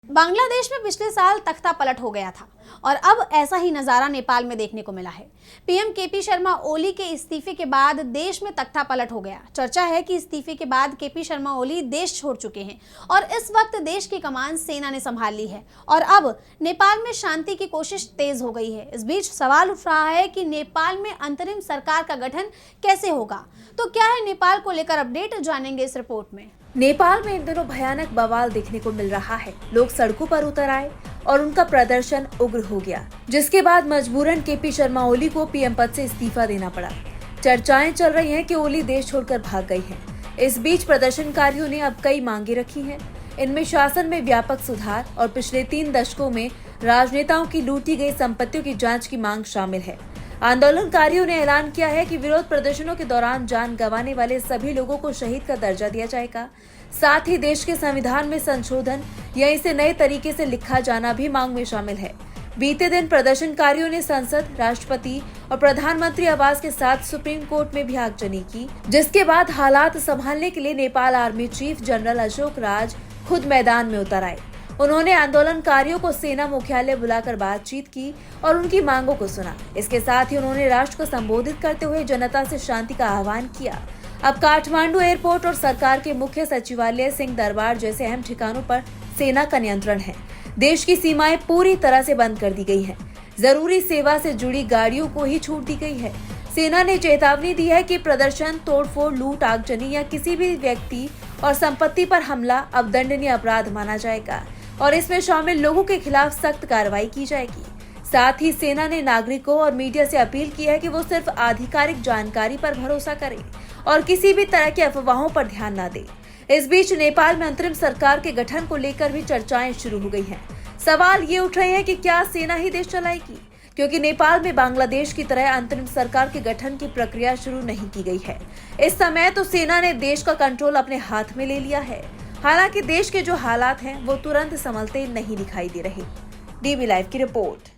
बांग्लादेश में पिछले साल तख्ता पलट हो गया था और अब ऐसा ही नजारा नेपाल में देखने को मिला है। पीएम केपी शर्मा ओली के इस्तीफे के बाद देश में तख्ता पलट हो गया। चर्चा है कि इस्तीफे के बाद केपी शर्मा ओली देश छोड़ चुके हैं और इस वक्त देश की कमान सेना ने संभाल ली है और अब नेपाल में शांति की कोशिश तेज हो गई है। इस बीच सवाल उठ रहा है कि नेपाल में अंतरिम सरकार का गठन कैसे होगा। तो क्या है नेपाल को लेकर अपडेट, जानेंगे इस रिपोर्ट में। नेपाल में इन दिनों भयानक बवाल देखने को मिल रहा है। लोग सड़कों पर उतर आए और उनका प्रदर्शन उग्र हो गया, जिसके बाद मजबूरन केपी शर्मा ओली को पीएम पद से इस्तीफा देना पड़ा। चर्चाएं चल रही हैं कि ओली देश छोड़कर भाग गई हैं। इस बीच प्रदर्शनकारियों ने अब कई मांगे रखी हैं। इनमें शासन में व्यापक सुधार और पिछले 3 दशकों में राजनेताओं की लूटी गई संपत्तियों की जाँच की मांग शामिल है। आंदोलनकारियों ने ऐलान किया है कि विरोध प्रदर्शनों के दौरान जान गंवाने वाले सभी लोगों को शहीद का दर्जा दिया जाएगा। साथ ही देश के संविधान में संशोधन या इसे नए तरीके से लिखा जाना भी मांग में शामिल है। बीते दिन प्रदर्शनकारियों ने संसद, राष्ट्रपति और प्रधानमंत्री आवास के साथ सुप्रीम कोर्ट में भी आगजनी की, जिसके बाद हालात संभालने के लिए Nepal army chief general Ashok Raj खुद मैदान में उतर आए। उन्होंने आंदोलनकारियों को सेना मुख्यालय बुलाकर बातचीत की और उनकी मांगों को सुना। इसके साथ ही उन्होंने राष्ट्र को संबोधित करते हुए जनता से शांति का आह्वान किया। अब काठमांडू एयरपोर्ट और सरकार के मुख्य सचिवालय, सिंह दरबार जैसे अहम ठिकानों पर सेना का नियंत्रण है। देश की सीमाएं पूरी तरह से बंद कर दी गई हैं। जरूरी सेवा से जुड़ी गाड़ियों को ही छूट दी गई है। सेना ने चेतावनी दी है कि प्रदर्शन, तोड़फोड़, लूट, आगजनी या किसी भी व्यक्ति और संपत्ति पर हमला अब दंडनीय अपराध माना जाएगा और इसमें शामिल लोगों के खिलाफ सख्त कार्रवाई की जाएगी। साथ ही सेना ने नागरिकों और मीडिया से अपील की है कि वो सिर्फ आधिकारिक जानकारी पर भरोसा करें और किसी भी तरह की अफवाहों पर ध्यान न दें। इस बीच नेपाल में अंतरिम सरकार के गठन को लेकर भी चर्चाएं शुरू हो गई हैं। सवाल ये उठ रहे हैं कि क्या सेना ही देश चलाएगी, क्योंकि नेपाल में बांग्लादेश की तरह अंतरिम सरकार के गठन की प्रक्रिया शुरू नहीं की गई है। इस समय तो सेना ने देश का कंट्रोल अपने हाथ में ले लिया है। हालांकि देश के जो हालात हैं वो तुरंत संभलते नहीं दिखाई दे रहे। डीबी लाइव की रिपोर्ट।